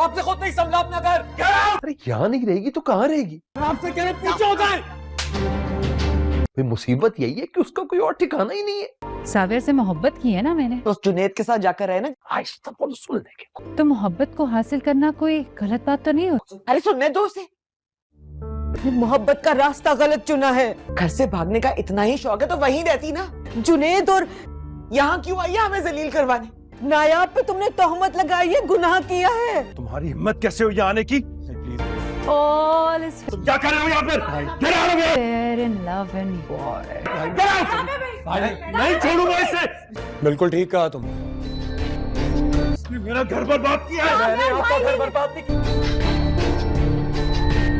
आपसे खुद नहीं संभला अपना घर। अरे यहाँ नहीं रहेगी तो कहाँ रहेगी? आपसे कह रहे पीछे हो जाए। भाई मुसीबत यही है कि उसका कोई और ठिकाना ही नहीं है। साबिर से मोहब्बत की है ना मैंने, तो जुनेद के साथ जाकर रहे ना। आहिस्ता बोलो, सुन लेंगे। तो मोहब्बत को हासिल करना कोई गलत बात तो नहीं होती। अरे सुनने दो उसे। मोहब्बत का रास्ता गलत चुना है। घर से भागने का इतना ही शौक है तो वहीं रहती ना जुनेद, और यहाँ क्यों आई है हमें जलील करवाने? नायाब पे तुमने तोहमत लगाई है, गुनाह किया है। तुम्हारी हिम्मत कैसे हुई आने की? All is तुम क्या कर रहे हो यहाँ पर? Get out of here! fair in love and war. Get out! नहीं छोड़ूंगा इसे। बिल्कुल ठीक कहा तुम। इसने मेरा घर बर्बाद किया है। मैंने आपका घर बर्बाद नहीं किया।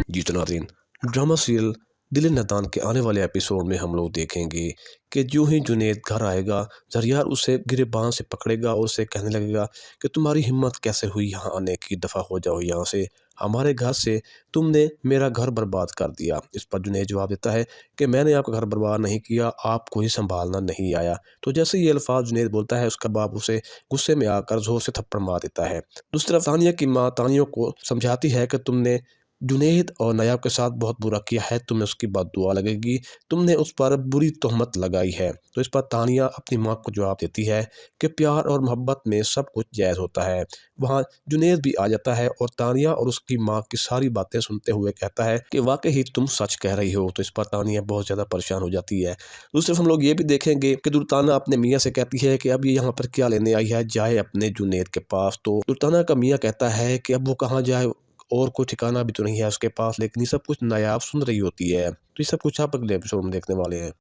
जी तो नाज़रीन, ड्रामा सीरियल दिल नदान के आने वाले एपिसोड में हम लोग देखेंगे कि जो ही जुनेद घर आएगा, जरियार उसे गिरबान से पकड़ेगा और उसे कहने लगेगा कि तुम्हारी हिम्मत कैसे हुई यहाँ आने की, दफ़ा हो जाओ यहाँ से, हमारे घर से तुमने मेरा घर बर्बाद कर दिया। इस पर जुनेद जवाब देता है कि मैंने आपका घर बर्बाद नहीं किया, आपको ही संभालना नहीं आया। तो जैसे ये अल्फाज जुनेद बोलता है, उसका बाप उसे गुस्से में आकर जोर से थप्पड़ मार देता है। दूसरी तरफ तानिया की माँ तानिया को समझाती है कि तुमने जुनेद और नायाब के साथ बहुत बुरा किया है, तुम्हें उसकी बद्दुआ लगेगी, तुमने उस पर बुरी तोहमत लगाई है। तो इस पर तानिया अपनी माँ को जवाब देती है कि प्यार और मोहब्बत में सब कुछ जायज़ होता है। वहाँ जुनेद भी आ जाता है और तानिया और उसकी माँ की सारी बातें सुनते हुए कहता है कि वाकई ही तुम सच कह रही हो। तो इस पर तानिया बहुत ज़्यादा परेशान हो जाती है। दूसरी तरफ हम लोग ये भी देखेंगे कि दुल्ताना अपने मियाँ से कहती है कि अब ये यहाँ पर क्या लेने आई है, जाए अपने जुनेद के पास। तो दुल्ताना का मियाँ कहता है कि अब वो कहाँ जाए, और कोई ठिकाना भी तो नहीं है उसके पास, लेकिन ये सब कुछ नायाब सुन रही होती है। तो ये सब कुछ आप अगले एपिसोड में देखने वाले हैं।